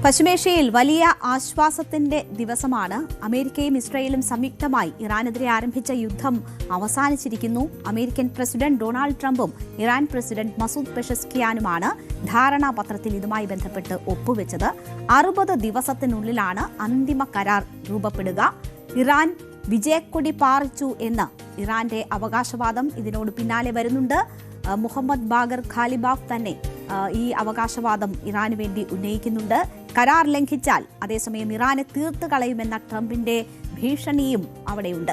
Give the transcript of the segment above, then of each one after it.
പശ്ചിമേഷ്യയിൽ വലിയ ആശ്വാസത്തിന്റെ ദിവസമാണ്. അമേരിക്കയും ഇസ്രായേലും സംയുക്തമായി ഇറാനെതിരെ ആരംഭിച്ച യുദ്ധം അവസാനിച്ചിരിക്കുന്നു. അമേരിക്കൻ പ്രസിഡന്റ് ഡൊണാൾഡ് ട്രംപും ഇറാൻ പ്രസിഡന്റ് മസൂദ് പെഷസ്കിയാനുമാണ് ധാരണാപത്രത്തിൽ ഇതുമായി ബന്ധപ്പെട്ട് ഒപ്പുവെച്ചത്. 60 ദിവസത്തിനുള്ളിലാണ് അന്തിമ കരാർ രൂപപ്പെടുക. ഇറാൻ വിജയക്കൊടി പാറിച്ചു എന്ന് ഇറാന്റെ അവകാശവാദം ഇതിനോട് പിന്നാലെ വരുന്നുണ്ട്. മുഹമ്മദ് ബാഗർ ഖാലിബാഫ് തന്നെ ഈ അവകാശവാദം ഇറാന് വേണ്ടി ഉന്നയിക്കുന്നുണ്ട്. കരാർ ലംഘിച്ചാൽ അതേസമയം ഇറാനെ തീർത്ത് കളയുമെന്ന ട്രംപിന്റെ ഭീഷണിയും അവിടെയുണ്ട്.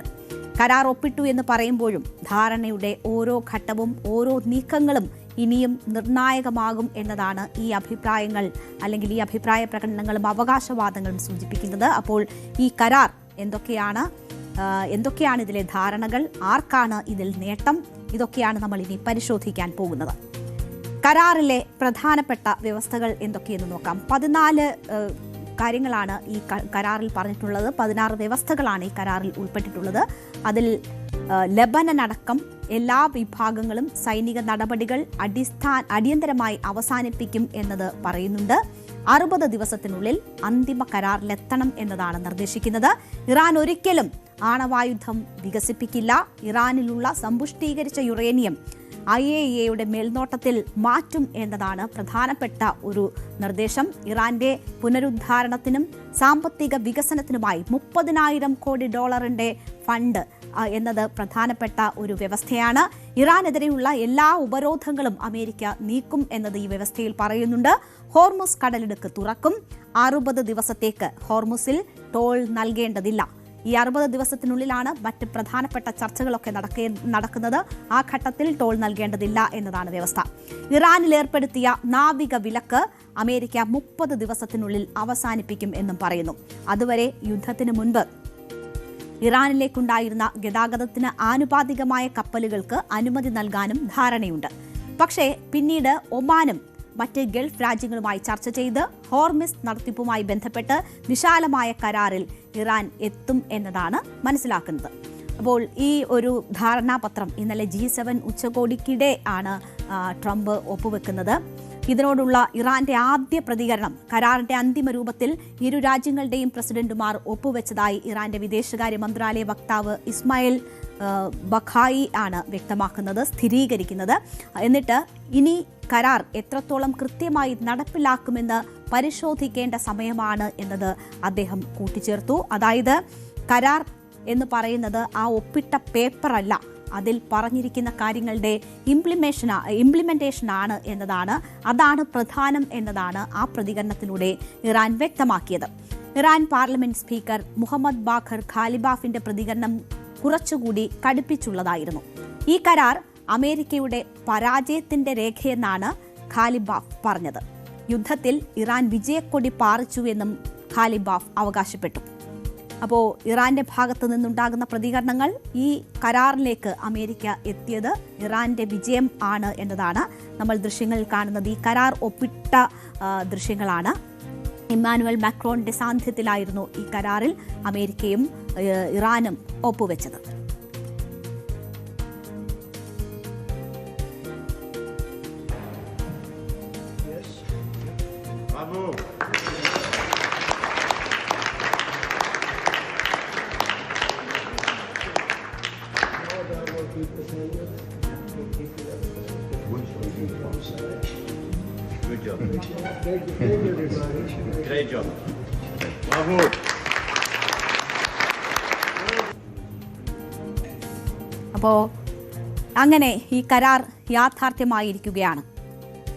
കരാർ ഒപ്പിട്ടു എന്ന് പറയുമ്പോഴും ധാരണയുടെ ഓരോ ഘട്ടവും ഓരോ നീക്കങ്ങളും ഇനിയും നിർണായകമാകും എന്നതാണ് ഈ അഭിപ്രായങ്ങൾ അല്ലെങ്കിൽ ഈ അഭിപ്രായ പ്രകടനങ്ങളും അവകാശവാദങ്ങളും സൂചിപ്പിക്കുന്നത്. അപ്പോൾ ഈ കരാർ എന്തൊക്കെയാണ് ഇതിലെ ധാരണകൾ, ആർക്കാണ് ഇതിൽ നേട്ടം, ഇതൊക്കെയാണ് നമ്മൾ ഇനി പരിശോധിക്കാൻ പോകുന്നത്. കരാറിലെ പ്രധാനപ്പെട്ട വ്യവസ്ഥകൾ എന്തൊക്കെയെന്ന് നോക്കാം. 14 കാര്യങ്ങളാണ് ഈ കരാറിൽ പറഞ്ഞിട്ടുള്ളത്. 16 വ്യവസ്ഥകളാണ് ഈ കരാറിൽ ഉൾപ്പെട്ടിട്ടുള്ളത്. അതിൽ ലെബനൻ അടക്കം എല്ലാ വിഭാഗങ്ങളും സൈനിക നടപടികൾ അടിയന്തരമായി അവസാനിപ്പിക്കും എന്നത് പറയുന്നുണ്ട്. 60 ദിവസത്തിനുള്ളിൽ അന്തിമ കരാറിലെത്തണം എന്നതാണ് നിർദ്ദേശിക്കുന്നത്. ഇറാൻ ഒരിക്കലും ആണവായുധം വികസിപ്പിക്കില്ല. ഇറാനിലുള്ള സമ്പുഷ്ടീകരിച്ച യുറേനിയം IAEAയുടെ മേൽനോട്ടത്തിൽ മാറ്റും എന്നതാണ് പ്രധാനപ്പെട്ട ഒരു നിർദ്ദേശം. ഇറാന്റെ പുനരുദ്ധാരണത്തിനും സാമ്പത്തിക വികസനത്തിനുമായി $30,000 കോടി ഫണ്ട് എന്നത് പ്രധാനപ്പെട്ട ഒരു വ്യവസ്ഥയാണ്. ഇറാനെതിരെയുള്ള എല്ലാ ഉപരോധങ്ങളും അമേരിക്ക നീക്കും എന്നത് ഈ വ്യവസ്ഥയിൽ പറയുന്നുണ്ട്. ഹോർമുസ് കടലിടുക്ക് തുറക്കും. 60 ദിവസത്തേക്ക് ഹോർമുസിൽ ടോൾ നൽകേണ്ടതില്ല. ഈ 60 ദിവസത്തിനുള്ളിലാണ് മറ്റ് പ്രധാനപ്പെട്ട ചർച്ചകളൊക്കെ നടക്കുന്നത്. ആ ഘട്ടത്തിൽ ടോൾ നൽകേണ്ടതില്ല എന്നതാണ് വ്യവസ്ഥ. ഇറാനിൽ ഏർപ്പെടുത്തിയ നാവിക വിലക്ക് അമേരിക്ക 30 ദിവസത്തിനുള്ളിൽ അവസാനിപ്പിക്കും എന്നും പറയുന്നു. അതുവരെ യുദ്ധത്തിന് മുൻപ് ഇറാനിലേക്കുണ്ടായിരുന്ന ഗതാഗതത്തിന് ആനുപാതികമായ കപ്പലുകൾക്ക് അനുമതി നൽകാനും ധാരണയുണ്ട്. പക്ഷേ പിന്നീട് ഒമാനും മറ്റ് ഗൾഫ് രാജ്യങ്ങളുമായി ചർച്ച ചെയ്ത് ഹോർമിസ് നടത്തിപ്പുമായി ബന്ധപ്പെട്ട് വിശാലമായ കരാറിൽ ഇറാൻ എത്തും എന്നതാണ് മനസ്സിലാക്കുന്നത്. അപ്പോൾ ഈ ഒരു ധാരണാപത്രം ഇന്നലെ G7 ഉച്ചകോടിക്കിടെ ആണ് ട്രംപ് ഒപ്പുവെക്കുന്നത്. ഇതിനോടുള്ള ഇറാന്റെ ആദ്യ പ്രതികരണം കരാറിന്റെ അന്തിമ രൂപത്തിൽ ഇരു രാജ്യങ്ങളുടെയും പ്രസിഡന്റുമാർ ഒപ്പുവെച്ചതായി ഇറാന്റെ വിദേശകാര്യ മന്ത്രാലയ വക്താവ് ഇസ്മായിൽ ബഖായി ആണ് വ്യക്തമാക്കുന്നത്, സ്ഥിരീകരിക്കുന്നത്. എന്നിട്ട് ഇനി കരാർ എത്രത്തോളം കൃത്യമായി നടപ്പിലാക്കുമെന്ന് പരിശോധിക്കേണ്ട സമയമാണ് എന്നത് അദ്ദേഹം കൂട്ടിച്ചേർത്തു. അതായത് കരാർ എന്ന് പറയുന്നത് ആ ഒപ്പിട്ട പേപ്പറല്ല, അതിൽ പറഞ്ഞിരിക്കുന്ന കാര്യങ്ങളുടെ ഇംപ്ലിമെന്റേഷൻ ആണ് എന്നതാണ്, അതാണ് പ്രധാനം എന്നതാണ് ആ പ്രതികരണത്തിലൂടെ ഇറാൻ വ്യക്തമാക്കിയത്. Iran parliament speaker Mohammad Baqer ഖാലിബാഫിന്റെ പ്രതികരണം കുറച്ചുകൂടി കടുപ്പിച്ചുള്ളതായിരുന്നു. ഈ കരാർ അമേരിക്കയുടെ പരാജയത്തിന്റെ രേഖയെന്നാണ് ഖാലിബാഫ് പറഞ്ഞത്. യുദ്ധത്തിൽ ഇറാൻ വിജയക്കൊടി പാറിച്ചു എന്നും ഖാലിബാഫ് അവകാശപ്പെട്ടു. അപ്പോൾ ഇറാന്റെ ഭാഗത്തു നിന്നുണ്ടാകുന്ന പ്രതികരണങ്ങൾ ഈ കരാറിലേക്ക് അമേരിക്ക എത്തിയത് ഇറാന്റെ വിജയം ആണ് എന്നതാണ് നമ്മൾ ദൃശ്യങ്ങളിൽ കാണുന്നത്. ഈ കരാർ ഒപ്പിട്ട ദൃശ്യങ്ങളാണ്. ഇമ്മാനുവൽ മാക്രോണിന്റെ സാന്നിധ്യത്തിലായിരുന്നു ഈ കരാറിൽ അമേരിക്കയും ഇറാനും ഒപ്പുവെച്ചത്. Good job. Great job. Bravo. അപ്പോൾ അങ്ങനെ ഈ കരാർ യാഥാർത്ഥ്യമായിരിക്കുകയാണ്.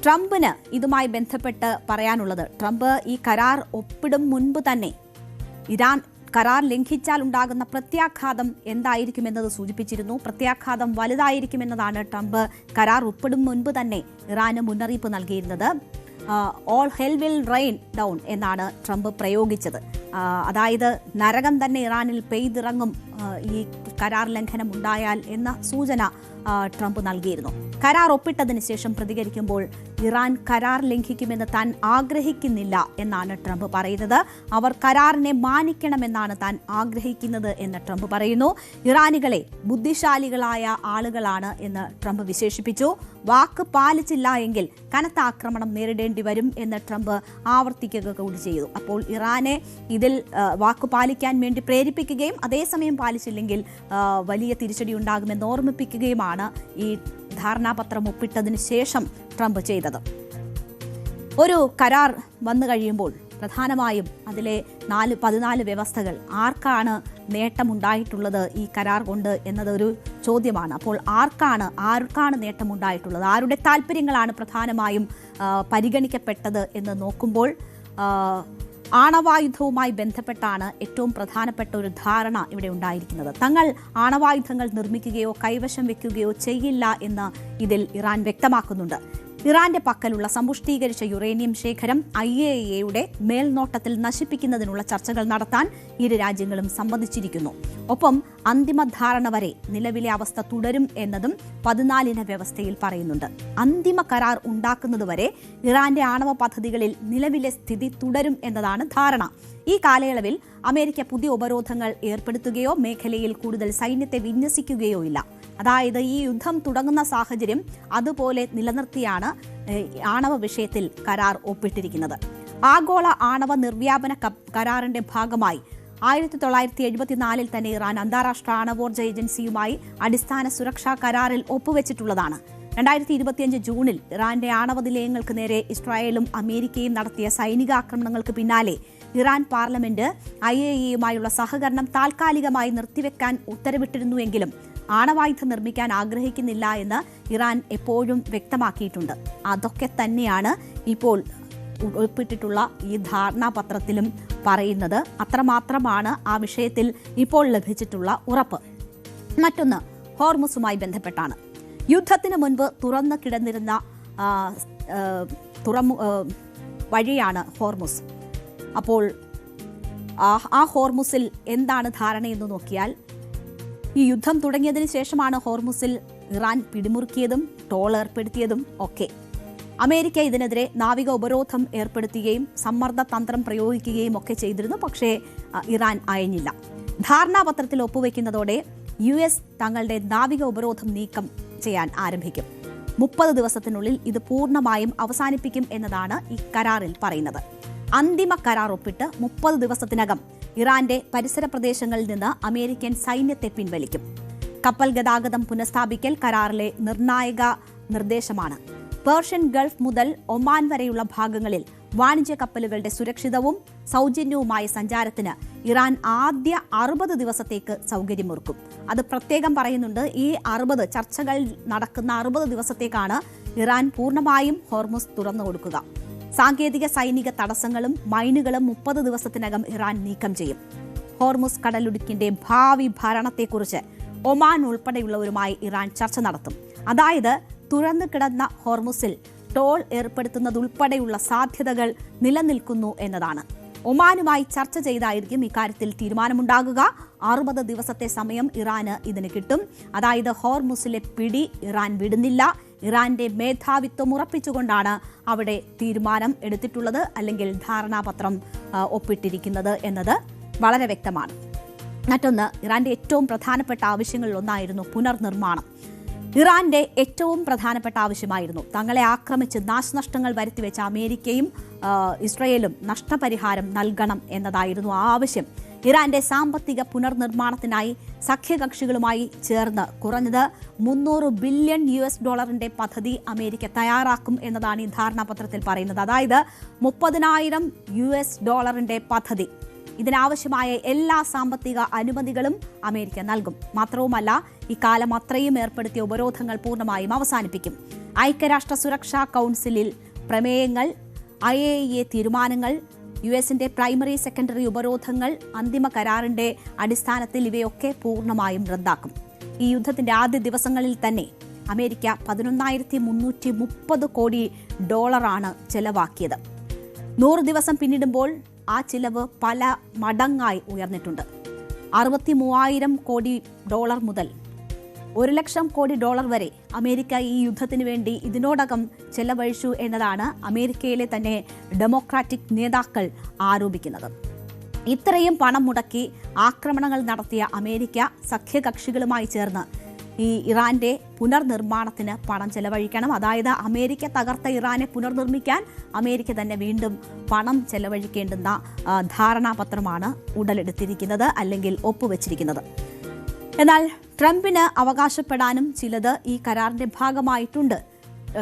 ട്രംപിന് ഇതുമായി ബന്ധപ്പെട്ട് പറയാനുള്ളത്, ട്രംപ് ഈ കരാർ ഒപ്പിടും മുൻപ് തന്നെ ഇറാൻ കരാർ ലംഘിച്ചാൽ ഉണ്ടാകുന്ന പ്രത്യാഘാതം എന്തായിരിക്കുമെന്നത് സൂചിപ്പിച്ചിരുന്നു. പ്രത്യാഘാതം വലുതായിരിക്കുമെന്നതാണ് ട്രംപ് കരാർ ഒപ്പിടും മുൻപ് തന്നെ ഇറാന് മുന്നറിയിപ്പ് നൽകിയിരുന്നത്. All hell will rain down എന്നാണ് ട്രംപ് പ്രയോഗിച്ചത്. അതായത് നരകം തന്നെ ഇറാനിൽ പെയ്തിറങ്ങും ഈ കരാർ ലംഘനം ഉണ്ടായാൽ എന്ന സൂചന ട്രംപ് നൽകിയിരുന്നു. കരാർ ഒപ്പിട്ടതിന് ശേഷം പ്രതികരിക്കുമ്പോൾ ഇറാൻ കരാർ ലംഘിക്കുമെന്ന് താൻ ആഗ്രഹിക്കുന്നില്ല എന്നാണ് ട്രംപ് പറയുന്നത്. അവർ കരാറിനെ മാനിക്കണമെന്നാണ് താൻ ആഗ്രഹിക്കുന്നത് എന്ന് ട്രംപ് പറയുന്നു. ഇറാനികളെ ബുദ്ധിശാലികളായ ആളുകളാണ് എന്ന് ട്രംപ് വിശേഷിപ്പിച്ചു. വാക്ക് പാലിച്ചില്ല എങ്കിൽ കനത്ത ആക്രമണം നേരിടേണ്ടി വരും എന്ന് ട്രംപ് ആവർത്തിക്കുക കൂടി ചെയ്തു. അപ്പോൾ ഇറാനെ ഇതിൽ വാക്ക് പാലിക്കാൻ വേണ്ടി പ്രേരിപ്പിക്കുകയും അതേസമയം പാലിച്ചില്ലെങ്കിൽ വലിയ തിരിച്ചടി ഉണ്ടാകുമെന്ന് ഓർമ്മിപ്പിക്കുകയുമാണ് ഈ ധാരണാപത്രം ഒപ്പിട്ടതിന് ശേഷം ട്രംപ് ചെയ്തത്. ഒരു കരാർ വന്നു കഴിയുമ്പോൾ പ്രധാനമായും അതിലെ 14 വ്യവസ്ഥകൾ ആർക്കാണ് നേട്ടമുണ്ടായിട്ടുള്ളത് ഈ കരാർ കൊണ്ട് എന്നതൊരു ചോദ്യമാണ്. അപ്പോൾ ആർക്കാണ് നേട്ടമുണ്ടായിട്ടുള്ളത്, ആരുടെ താല്പര്യങ്ങളാണ് പ്രധാനമായും പരിഗണിക്കപ്പെട്ടത് എന്ന് നോക്കുമ്പോൾ ആണവായുധവുമായി ബന്ധപ്പെട്ടാണ് ഏറ്റവും പ്രധാനപ്പെട്ട ഒരു ധാരണ ഇവിടെ ഉണ്ടായിരിക്കുന്നത്. തങ്ങൾ ആണവായുധങ്ങൾ നിർമ്മിക്കുകയോ കൈവശം വെക്കുകയോ ചെയ്യില്ല എന്ന് ഇതിൽ ഇറാൻ വ്യക്തമാക്കുന്നുണ്ട്. ഇറാന്റെ പക്കലുള്ള സമ്പുഷ്ടീകരിച്ച യുറേനിയം ശേഖരം IAEAയുടെ മേൽനോട്ടത്തിൽ നശിപ്പിക്കുന്നതിനുള്ള ചർച്ചകൾ നടത്താൻ ഇരു രാജ്യങ്ങളും സമ്മതിച്ചിരിക്കുന്നു. ഒപ്പം അന്തിമ ധാരണ വരെ നിലവിലെ അവസ്ഥ തുടരും എന്നതും 14 വ്യവസ്ഥയിൽ പറയുന്നുണ്ട്. അന്തിമ കരാർ ഉണ്ടാക്കുന്നതുവരെ ഇറാന്റെ ആണവ പദ്ധതികളിൽ നിലവിലെ സ്ഥിതി തുടരും എന്നതാണ് ധാരണ. ഈ കാലയളവിൽ അമേരിക്ക പുതിയ ഉപരോധങ്ങൾ ഏർപ്പെടുത്തുകയോ മേഖലയിൽ കൂടുതൽ സൈന്യത്തെ വിന്യസിക്കുകയോ ഇല്ല. അതായത് ഈ യുദ്ധം തുടങ്ങുന്ന സാഹചര്യം അതുപോലെ നിലനിർത്തിയാണ് ആണവ വിഷയത്തിൽ കരാർ ഒപ്പിട്ടിരിക്കുന്നത്. ആഗോള ആണവ നിർവ്യാപന കരാറിന്റെ ഭാഗമായി 1974 തന്നെ ഇറാൻ അന്താരാഷ്ട്ര ആണവോർജ്ജ ഏജൻസിയുമായി അടിസ്ഥാന സുരക്ഷാ കരാറിൽ ഒപ്പുവെച്ചിട്ടുള്ളതാണ്. 2025 ജൂണിൽ ഇറാന്റെ ആണവ നിലയങ്ങൾക്ക് നേരെ ഇസ്രായേലും അമേരിക്കയും നടത്തിയ സൈനികാക്രമണങ്ങൾക്ക് പിന്നാലെ ഇറാൻ പാർലമെന്റ് IAEAയുമായുള്ള സഹകരണം താൽക്കാലികമായി നിർത്തിവെക്കാൻ ഉത്തരവിട്ടിരുന്നുവെങ്കിലും ആണവായുധം നിർമ്മിക്കാൻ ആഗ്രഹിക്കുന്നില്ല എന്ന് ഇറാൻ എപ്പോഴും വ്യക്തമാക്കിയിട്ടുണ്ട്. അതൊക്കെ തന്നെയാണ് ഇപ്പോൾ ഉൾപ്പെട്ടിട്ടുള്ള ഈ ധാരണാപത്രത്തിലും പറയുന്നത്. അത്രമാത്രമാണ് ആ വിഷയത്തിൽ ഇപ്പോൾ ലഭിച്ചിട്ടുള്ള ഉറപ്പ്. മറ്റൊന്ന് ഹോർമുസുമായി ബന്ധപ്പെട്ടാണ്. യുദ്ധത്തിന് മുൻപ് തുറന്നു കിടന്നിരുന്ന വഴിയാണ് ഹോർമുസ്. അപ്പോൾ ആ ഹോർമുസിൽ എന്താണ് ധാരണയെന്ന് നോക്കിയാൽ ഈ യുദ്ധം തുടങ്ങിയതിന് ശേഷമാണ് ഹോർമുസിൽ ഇറാൻ പിടിമുറുക്കിയതും ടോൾ ഏർപ്പെടുത്തിയതും ഒക്കെ. അമേരിക്ക ഇതിനെതിരെ നാവിക ഉപരോധം ഏർപ്പെടുത്തുകയും സമ്മർദ്ദ തന്ത്രം പ്രയോഗിക്കുകയും ഒക്കെ ചെയ്തിരുന്നു. പക്ഷേ ഇറാൻ അയഞ്ഞില്ല. ധാരണാപത്രത്തിൽ ഒപ്പുവെക്കുന്നതോടെ US തങ്ങളുടെ നാവിക ഉപരോധം നീക്കം ചെയ്യാൻ ആരംഭിക്കും. 30 ദിവസത്തിനുള്ളിൽ ഇത് പൂർണ്ണമായും അവസാനിപ്പിക്കും എന്നതാണ് ഈ കരാറിൽ പറയുന്നത്. അന്തിമ കരാർ ഒപ്പിട്ട് 30 ദിവസത്തിനകം ഇറാന്റെ പരിസര പ്രദേശങ്ങളിൽ നിന്ന് അമേരിക്കൻ സൈന്യത്തെ പിൻവലിക്കും. കപ്പൽ ഗതാഗതം പുനഃസ്ഥാപിക്കൽ കരാറിലെ നിർണായക നിർദ്ദേശമാണ്. പേർഷ്യൻ ഗൾഫ് മുതൽ ഒമാൻ വരെയുള്ള ഭാഗങ്ങളിൽ വാണിജ്യ കപ്പലുകളുടെ സുരക്ഷിതവും സൗജന്യവുമായ സഞ്ചാരത്തിന് ഇറാൻ ആദ്യ 60 ദിവസത്തേക്ക് സൗകര്യമൊരുക്കും. അത് പ്രത്യേകം പറയുന്നുണ്ട്. ഈ 60 ചർച്ചകൾ നടക്കുന്ന 60 ദിവസത്തേക്കാണ് ഇറാൻ പൂർണ്ണമായും ഹോർമുസ് തുറന്നു കൊടുക്കുക. സാങ്കേതിക സൈനിക തടസ്സങ്ങളും മൈനുകളും 30 ദിവസത്തിനകം ഇറാൻ നീക്കം ചെയ്യും. ഹോർമുസ് കടലിടുക്കിന്റെ ഭാവി ഭരണത്തെക്കുറിച്ച് ഒമാൻ ഉൾപ്പെടെയുള്ളവരുമായി ഇറാൻ ചർച്ച നടത്തും. അതായത് തുറന്നു കിടന്ന ഹോർമുസിൽ ടോൾ ഏർപ്പെടുത്തുന്നതുൾപ്പെടെയുള്ള സാധ്യതകൾ നിലനിൽക്കുന്നു എന്നതാണ്. ഒമാനുമായി ചർച്ച ചെയ്തായിരിക്കും ഇക്കാര്യത്തിൽ തീരുമാനമുണ്ടാകുക. 60 ദിവസത്തെ സമയം ഇറാന് ഇതിന് കിട്ടും. അതായത് ഹോർമുസിലെ പിടി ഇറാൻ വിടുന്നില്ല. ഇറാന്റെ മേധാവിത്വം ഉറപ്പിച്ചുകൊണ്ടാണ് അവിടെ തീരുമാനം എടുത്തിട്ടുള്ളത്, അല്ലെങ്കിൽ ധാരണാപത്രം ഒപ്പിട്ടിരിക്കുന്നത് എന്നത് വളരെ വ്യക്തമാണ്. മറ്റൊന്ന്, ഇറാന്റെ ഏറ്റവും പ്രധാനപ്പെട്ട ആവശ്യങ്ങളിൽ ഒന്നായിരുന്നു പുനർനിർമ്മാണം. ഇറാന്റെ ഏറ്റവും പ്രധാനപ്പെട്ട ആവശ്യമായിരുന്നു തങ്ങളെ ആക്രമിച്ച് നാശനഷ്ടങ്ങൾ വരുത്തിവെച്ച അമേരിക്കയും ഇസ്രയേലും നഷ്ടപരിഹാരം നൽകണം എന്നതായിരുന്നു ആ ആവശ്യം. ഇറാന്റെ സാമ്പത്തിക പുനർനിർമ്മാണത്തിനായി സഖ്യകക്ഷികളുമായി ചേർന്ന് കുറഞ്ഞത് $300 ബില്യൺ പദ്ധതി അമേരിക്ക തയ്യാറാക്കും എന്നതാണ് ഈ ധാരണാപത്രത്തിൽ പറയുന്നത്. അതായത് $30,000 പദ്ധതി. ഇതിനാവശ്യമായ എല്ലാ സാമ്പത്തിക അനുമതികളും അമേരിക്ക നൽകും. മാത്രവുമല്ല, ഇക്കാലം അത്രയും ഏർപ്പെടുത്തിയ ഉപരോധങ്ങൾ പൂർണ്ണമായും അവസാനിപ്പിക്കും. ഐക്യരാഷ്ട്ര സുരക്ഷാ കൗൺസിലിൽ പ്രമേയങ്ങൾ, IAEA തീരുമാനങ്ങൾ, US-ന്റെ പ്രൈമറി സെക്കൻഡറി ഉപരോധങ്ങൾ അന്തിമ കരാറിന്റെ അടിസ്ഥാനത്തിൽ ഇവയൊക്കെ പൂർണ്ണമായും റദ്ദാക്കും. ഈ യുദ്ധത്തിന്റെ ആദ്യ ദിവസങ്ങളിൽ തന്നെ അമേരിക്ക $11,330 കോടി ചെലവാക്കിയത്. 100 ദിവസം പിന്നിടുമ്പോൾ ആ ചിലവ് പല മടങ്ങായി ഉയർന്നിട്ടുണ്ട്. $63,000 കോടി മുതൽ $1,00,000 കോടി വരെ അമേരിക്ക ഈ യുദ്ധത്തിന് വേണ്ടി ഇതിനോടകം ചെലവഴിച്ചു എന്നതാണ് അമേരിക്കയിലെ തന്നെ ഡെമോക്രാറ്റിക് നേതാക്കൾ ആരോപിക്കുന്നത്. ഇത്രയും പണം മുടക്കി ആക്രമണങ്ങൾ നടത്തിയ അമേരിക്ക സഖ്യകക്ഷികളുമായി ചേർന്ന് ഈ ഇറാന്റെ പുനർനിർമ്മാണത്തിന് പണം ചെലവഴിക്കണം. അതായത് അമേരിക്ക തകർത്ത ഇറാനെ പുനർനിർമ്മിക്കാൻ അമേരിക്ക തന്നെ വീണ്ടും പണം ചെലവഴിക്കേണ്ടുന്ന ധാരണാപത്രമാണ് ഉടലെടുത്തിരിക്കുന്നത്, അല്ലെങ്കിൽ ഒപ്പുവെച്ചിരിക്കുന്നത്. എന്നാൽ ട്രംപിന് അവകാശപ്പെടാനും ചിലത് ഈ കരാറിന്റെ ഭാഗമായിട്ടുണ്ട്.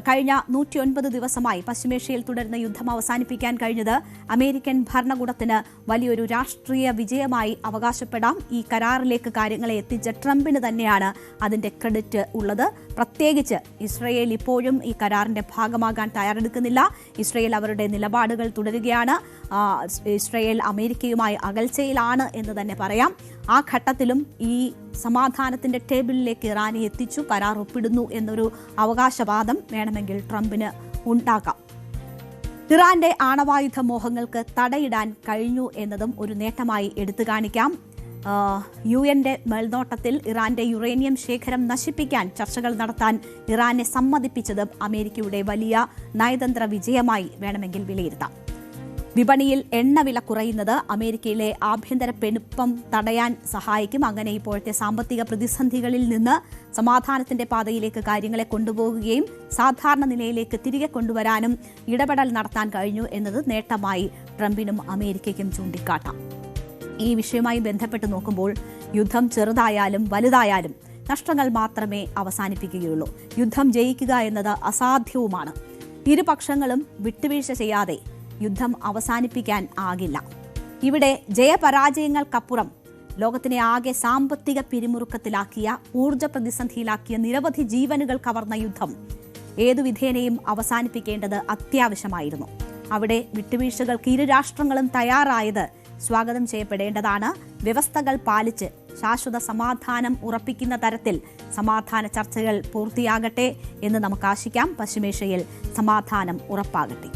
കഴിഞ്ഞ 109 ദിവസമായി പശ്ചിമേഷ്യയിൽ തുടരുന്ന യുദ്ധം അവസാനിപ്പിക്കാൻ കഴിഞ്ഞത് അമേരിക്കൻ ഭരണകൂടത്തിന് വലിയൊരു രാഷ്ട്രീയ വിജയമായി അവകാശപ്പെടാം. ഈ കരാറിലേക്ക് കാര്യങ്ങളെ എത്തിച്ച ട്രംപിന് തന്നെയാണ് അതിന്റെ ക്രെഡിറ്റ് ഉള്ളത്. പ്രത്യേകിച്ച് ഇസ്രയേൽ ഇപ്പോഴും ഈ കരാറിന്റെ ഭാഗമാകാൻ തയ്യാറെടുക്കുന്നില്ല. ഇസ്രയേൽ അവരുടെ നിലപാടുകൾ തുടരുകയാണ്. ഇസ്രയേൽ അമേരിക്കയുമായി അകൽച്ചയിലാണ് എന്ന് തന്നെ പറയാം. ആ ഘട്ടത്തിലും ഈ സമാധാനത്തിന്റെ ടേബിളിലേക്ക് ഇറാനെ എത്തിച്ചു, കരാർ ഒപ്പിടുന്നു എന്നൊരു അവകാശവാദം വേണമെങ്കിൽ ട്രംപിന് ഉണ്ടാക്കാം. ഇറാന്റെ ആണവായുധ മോഹങ്ങൾക്ക് തടയിടാൻ കഴിഞ്ഞു എന്നതും ഒരു നേട്ടമായി എടുത്തു കാണിക്കാം. UN-ന്റെ മേൽനോട്ടത്തിൽ ഇറാന്റെ യുറേനിയം ശേഖരം നശിപ്പിക്കാൻ ചർച്ചകൾ നടത്താൻ ഇറാനെ സമ്മതിപ്പിച്ചത് അമേരിക്കയുടെ വലിയ നയതന്ത്ര വിജയമായി വേണമെങ്കിൽ വിലയിരുത്താം. വിപണിയിൽ എണ്ണവില കുറയുന്നത് അമേരിക്കയിലെ ആഭ്യന്തര പെരുപ്പം തടയാൻ സഹായിക്കും. അങ്ങനെ ഇപ്പോഴത്തെ സാമ്പത്തിക പ്രതിസന്ധികളിൽ നിന്ന് സമാധാനത്തിന്റെ പാതയിലേക്ക് കാര്യങ്ങളെ കൊണ്ടുപോകുകയും സാധാരണ നിലയിലേക്ക് തിരികെ കൊണ്ടുവരാനും ഇടപെടൽ നടത്താൻ കഴിഞ്ഞു എന്നത് നേട്ടമായി ട്രംപിനും അമേരിക്കയ്ക്കും ചൂണ്ടിക്കാട്ടാം. ഈ വിഷയവുമായി ബന്ധപ്പെട്ട് നോക്കുമ്പോൾ യുദ്ധം ചെറുതായാലും വലുതായാലും നഷ്ടങ്ങൾ മാത്രമേ അവസാനിപ്പിക്കുകയുള്ളൂ. യുദ്ധം ജയിക്കുക എന്നത് അസാധ്യവുമാണ്. ഇരുപക്ഷങ്ങളും വിട്ടുവീഴ്ച ചെയ്യാതെ യുദ്ധം അവസാനിപ്പിക്കാൻ ആകില്ല. ഇവിടെ ജയപരാജയങ്ങൾക്കപ്പുറം ലോകത്തിനെ ആകെ സാമ്പത്തിക പിരിമുറുക്കത്തിലാക്കിയ, ഊർജ്ജ പ്രതിസന്ധിയിലാക്കിയ, നിരവധി ജീവനുകൾ കവർന്ന യുദ്ധം ഏതു വിധേനയും അവസാനിപ്പിക്കേണ്ടത് അത്യാവശ്യമായിരുന്നു. അവിടെ വിട്ടുവീഴ്ചകൾക്ക് ഇരു രാഷ്ട്രങ്ങളും തയ്യാറായത് സ്വാഗതം ചെയ്യപ്പെടേണ്ടതാണ്. വ്യവസ്ഥകൾ പാലിച്ച് ശാശ്വത സമാധാനം ഉറപ്പിക്കുന്ന തരത്തിൽ സമാധാന ചർച്ചകൾ പൂർത്തിയാകട്ടെ എന്ന് നമുക്ക് ആശിക്കാം. പശ്ചിമേഷ്യയിൽ സമാധാനം ഉറപ്പാകട്ടെ.